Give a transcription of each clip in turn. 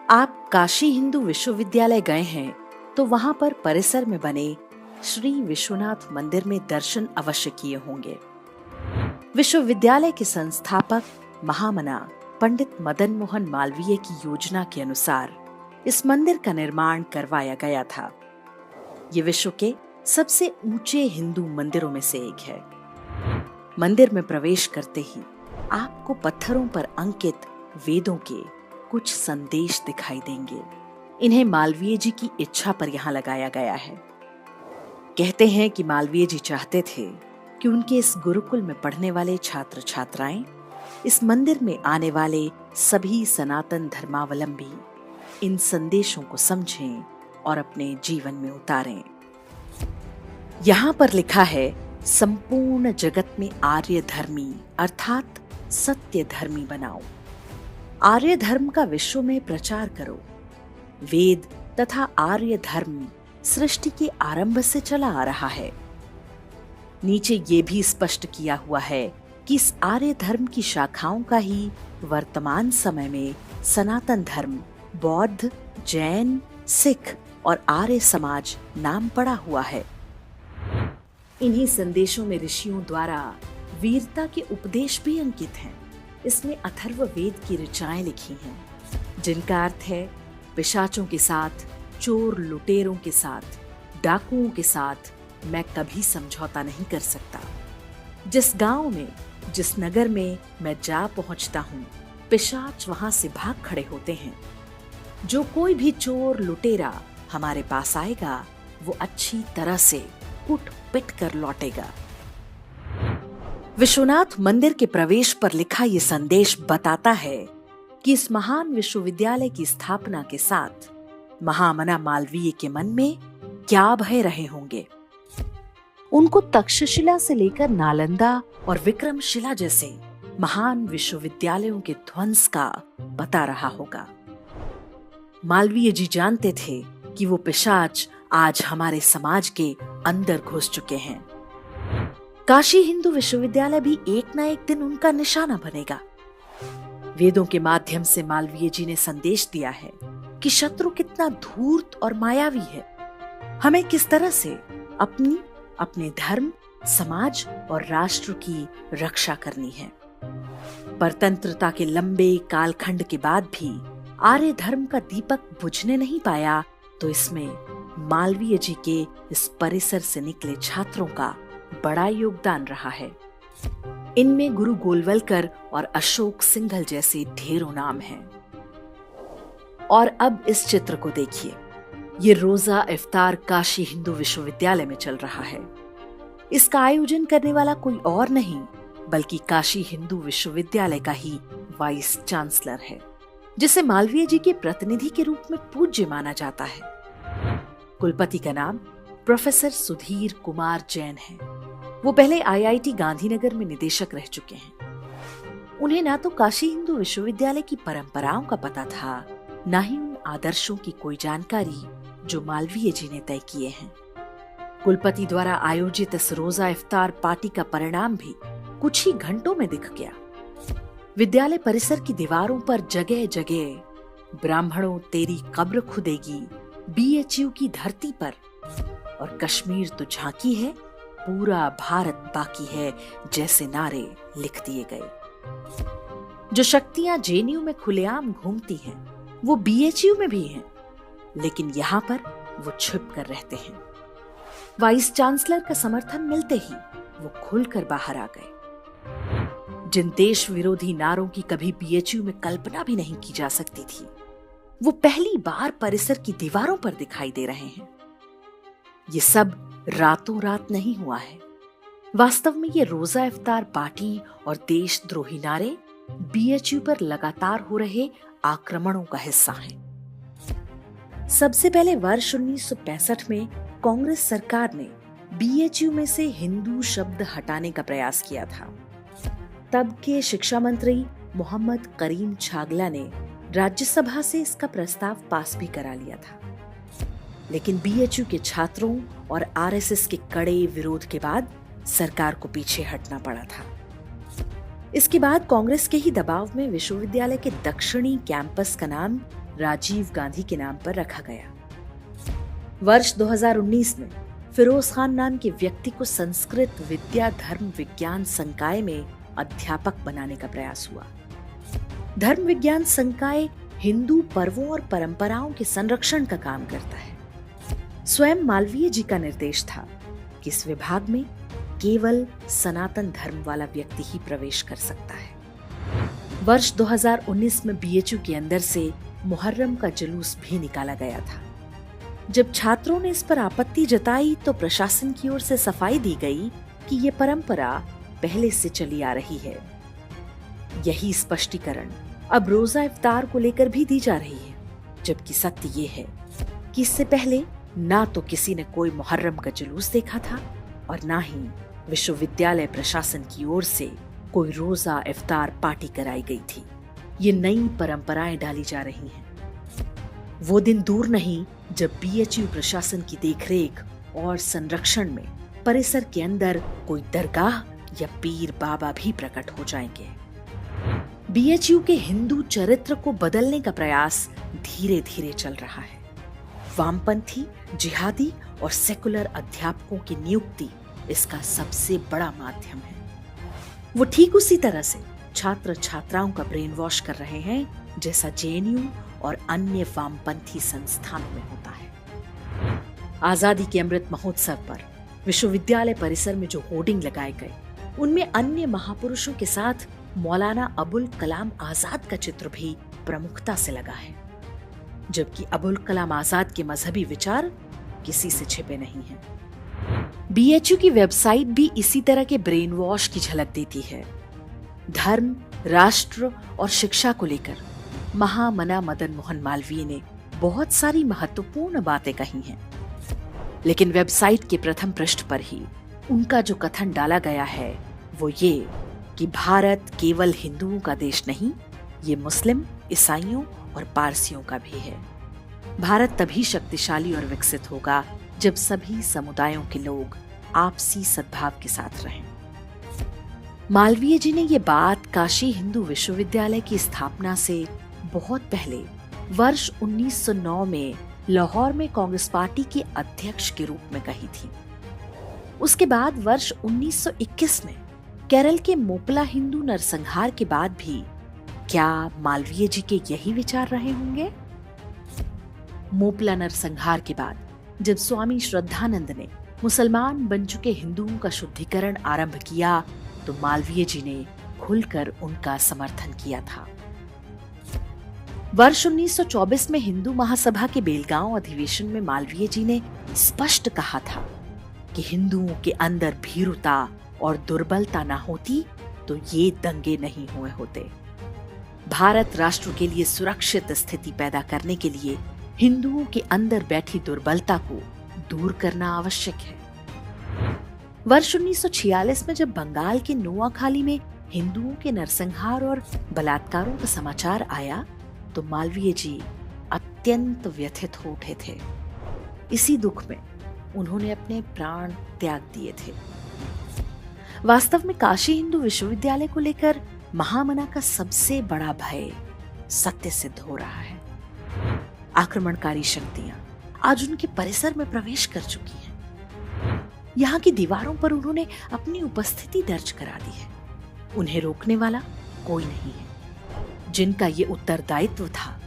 आप काशी हिंदू विश्वविद्यालय गए हैं तो वहां पर परिसर में बने श्री विश्वनाथ मंदिर में दर्शन अवश्य किए होंगे। विश्वविद्यालय के संस्थापक महामना पंडित मदन मोहन मालवीय की योजना के अनुसार इस मंदिर का निर्माण करवाया गया था। ये विश्व के सबसे ऊंचे हिंदू मंदिरों में से एक है। मंदिर में प्रवेश करते ही आपको पत्थरों पर अंकित वेदों के कुछ संदेश दिखाई देंगे। इन्हें मालवीय जी की इच्छा पर यहाँ लगाया गया है। कहते हैं कि मालवीय जी चाहते थे कि उनके इस गुरुकुल में पढ़ने वाले छात्र छात्राएं इस मंदिर में आने वाले सभी सनातन धर्मावलंबी इन संदेशों को समझें और अपने जीवन में उतारें। यहाँ पर लिखा है, संपूर्ण जगत में आर्य धर्मी अर्थात सत्य धर्मी बनाओ। आर्य धर्म का विश्व में प्रचार करो। वेद तथा आर्य धर्म सृष्टि के आरंभ से चला आ रहा है। नीचे ये भी स्पष्ट किया हुआ है कि इस आर्य धर्म की शाखाओं का ही वर्तमान समय में सनातन धर्म, बौद्ध, जैन, सिख और आर्य समाज नाम पड़ा हुआ है। इन्हीं संदेशों में ऋषियों द्वारा वीरता के उपदेश भी अंकित हैं। इसमें अथर्व वेद की ऋचाएं लिखी हैं, जिनका अर्थ है पिशाचों के साथ, चोर लुटेरों के साथ, डाकुओं के साथ मैं कभी समझौता नहीं कर सकता। जिस गांव में, जिस नगर में मैं जा पहुंचता हूं, पिशाच वहां से भाग खड़े होते हैं। जो कोई भी चोर लुटेरा हमारे पास आएगा वो अच्छी तरह से कुट पिट कर लौटेगा। विश्वनाथ मंदिर के प्रवेश पर लिखा ये संदेश बताता है कि इस महान विश्वविद्यालय की स्थापना के साथ महामना मालवीय के मन में क्या भय रहे होंगे। उनको तक्षशिला से लेकर नालंदा और विक्रमशिला जैसे महान विश्वविद्यालयों के ध्वंस का पता रहा होगा। मालवीय जी जानते थे कि वो पिशाच आज हमारे समाज के अंदर घुस चुके हैं। काशी हिंदू विश्वविद्यालय भी एक न एक दिन उनका निशाना बनेगा। वेदों के माध्यम से मालवीय जी ने संदेश दिया है कि शत्रु कितना धूर्त और मायावी है। हमें किस तरह से अपने धर्म, समाज और राष्ट्र की रक्षा करनी है। परतंत्रता के लंबे कालखंड के बाद भी आर्य धर्म का दीपक बुझने नहीं पाया, तो इसमें मालवीय जी के इस परिसर से निकले छात्रों का बड़ा योगदान रहा है। इनमें गुरु गोलवलकर और अशोक सिंघल जैसे ढेरों नाम हैं। और अब इस चित्र को देखिए, ये रोजा इफ्तार काशी हिंदू विश्वविद्यालय में चल रहा है। इसका आयोजन करने वाला कोई और नहीं बल्कि काशी हिंदू विश्वविद्यालय का ही वाइस चांसलर है, जिसे मालवीय जी के प्रतिनिधि के रूप में पूज्य माना जाता है। कुलपति का नाम प्रोफेसर सुधीर कुमार जैन है। वो पहले आईआईटी गांधीनगर में निदेशक रह चुके हैं। उन्हें ना तो काशी हिंदू विश्वविद्यालय की परंपराओं का पता था, ना ही उन आदर्शों की कोई जानकारी जो मालवीय जी ने तय किए हैं। कुलपति द्वारा आयोजित इस रोजा इफ्तार पार्टी का परिणाम भी कुछ ही घंटों में दिख गया। विद्यालय परिसर की दीवारों पर जगह जगह ब्राह्मणों तेरी कब्र खुदेगी, बीएचयू की धरती पर और कश्मीर तो झांकी है, पूरा भारत बाकी है जैसे नारे लिख दिए गए। जो शक्तियां जेएनयू में खुलेआम घूमती हैं, वो बीएचयू में भी हैं, लेकिन यहाँ पर वो छिप कर रहते हैं। वाइस चांसलर का समर्थन मिलते ही वो खुलकर बाहर आ गए। जिन देश विरोधी नारों की कभी बीएचयू में कल्पना भी नहीं की जा सकती थी, वो पहली बार परिसर की दीवारों पर दिखाई दे रहे हैं। ये सब रातों रात नहीं हुआ है। वास्तव में ये रोजा इफ्तार पार्टी और देशद्रोही नारे बीएचयू पर लगातार हो रहे आक्रमणों का हिस्सा हैं। सबसे पहले वर्ष 1965 में कांग्रेस सरकार ने बीएचयू में से हिंदू शब्द हटाने का प्रयास किया था। तब के शिक्षा मंत्री मोहम्मद करीम छागला ने राज्यसभा से इसका प्रस्ताव पास भी करा लिया था, लेकिन बीएचयू के छात्रों और आरएसएस के कड़े विरोध के बाद सरकार को पीछे हटना पड़ा था। इसके बाद कांग्रेस के ही दबाव में विश्वविद्यालय के दक्षिणी कैंपस का नाम राजीव गांधी के नाम पर रखा गया। वर्ष 2019 में फिरोज खान नाम के व्यक्ति को संस्कृत विद्या धर्म विज्ञान संकाय में अध्यापक बनाने का प्रयास हुआ। धर्म विज्ञान संकाय हिंदू पर्वों और परंपराओं के संरक्षण का काम करता है। स्वयं मालवीय जी का निर्देश था कि इस विभाग में केवल सनातन धर्म वाला व्यक्ति ही प्रवेश कर सकता है। वर्ष 2019 में बीएचयू के अंदर से मुहर्रम का जुलूस भी निकाला गया था। जब छात्रों ने इस पर आपत्ति जताई तो प्रशासन की ओर से सफाई दी गई कि ये परंपरा पहले से चली आ रही है। यही स्पष्टीकरण अब रोजा इफ्तार को लेकर भी दी जा रही है, जबकि सत्य ये है कि इससे पहले ना तो किसी ने कोई मुहर्रम का जुलूस देखा था और ना ही विश्वविद्यालय प्रशासन की ओर से कोई रोजा इफ्तार पार्टी कराई गई थी। ये नई परंपराएं डाली जा रही हैं। वो दिन दूर नहीं जब बीएचयू प्रशासन की देखरेख और संरक्षण में परिसर के अंदर कोई दरगाह या पीर बाबा भी प्रकट हो जाएंगे। बीएचयू के हिंदू चरित्र को बदलने का प्रयास धीरे धीरे चल रहा है। वामपंथी, जिहादी और सेकुलर अध्यापकों की नियुक्ति इसका सबसे बड़ा माध्यम है। वो ठीक उसी तरह से छात्र छात्राओं का ब्रेन वॉश कर रहे हैं जैसा जेएनयू और अन्य वामपंथी संस्थानों में होता है। आजादी के अमृत महोत्सव पर विश्वविद्यालय परिसर में जो होर्डिंग लगाए गए, उनमें अन्य महापुरुषों के साथ मौलाना अबुल कलाम आजाद का चित्र भी प्रमुखता से लगा है, जबकि अबुल कलाम आजाद के मजहबी विचार किसी से छिपे नहीं हैं। बीएचयू की वेबसाइट भी इसी तरह के ब्रेन वॉश की झलक देती है। धर्म, राष्ट्र और शिक्षा को लेकर महामना मदन मोहन मालवीय ने बहुत सारी महत्वपूर्ण बातें कही हैं, लेकिन वेबसाइट के प्रथम पृष्ठ पर ही उनका जो कथन डाला गया है वो ये कि भारत केवल हिंदुओं का देश नहीं, ये मुस्लिम, ईसाइयों और पारसियों का भी है। भारत तभी शक्तिशाली और विकसित होगा जब सभी समुदायों के लोग आपसी सद्भाव के साथ रहें। मालवीय जी ने ये बात काशी हिंदू विश्वविद्यालय की स्थापना से बहुत पहले वर्ष 1909 में लाहौर में कांग्रेस पार्टी के अध्यक्ष के रूप में कही थी। उसके बाद वर्ष 1921 में केरल के मोपला हिंदू नरसंहार के बाद भी क्या मालवीय जी के यही विचार रहे होंगे? मोपला नरसंहार के बाद जब स्वामी श्रद्धानंद ने मुसलमान बन चुके हिंदुओं का शुद्धिकरण आरंभ किया तो मालवीय जी ने खुलकर उनका समर्थन किया था। वर्ष 1924 में हिंदू महासभा के बेलगांव अधिवेशन में मालवीय जी ने स्पष्ट कहा था कि हिंदुओं के अंदर भीरुता और दुर्बलता ना होती तो ये दंगे नहीं हुए होते। भारत राष्ट्र के लिए सुरक्षित स्थिति पैदा करने के लिए हिंदुओं के अंदर बैठी दुर्बलता को दूर करना आवश्यक है। वर्ष 1946 में जब बंगाल के नोआखाली में हिंदुओं के नरसंहार और बलात्कारों का समाचार आया तो मालवीय जी अत्यंत व्यथित हो उठे थे। इसी दुख में उन्होंने अपने प्राण त्याग दिए थे। वास्तव में काशी हिंदू विश्वविद्यालय को लेकर महामना का सबसे बड़ा भय सत्य सिद्ध हो रहा है। आक्रमणकारी शक्तियां आज उनके परिसर में प्रवेश कर चुकी हैं। यहाँ की दीवारों पर उन्होंने अपनी उपस्थिति दर्ज करा दी है। उन्हें रोकने वाला कोई नहीं है। जिनका ये उत्तरदायित्व था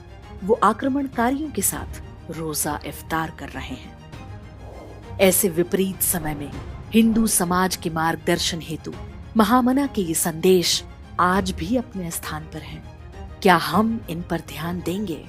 वो आक्रमणकारियों के साथ रोजा इफ्तार कर रहे हैं। ऐसे विपरीत समय में हिंदू समाज के मार्गदर्शन हेतु महामना के ये संदेश आज भी अपने स्थान पर हैं। क्या हम इन पर ध्यान देंगे?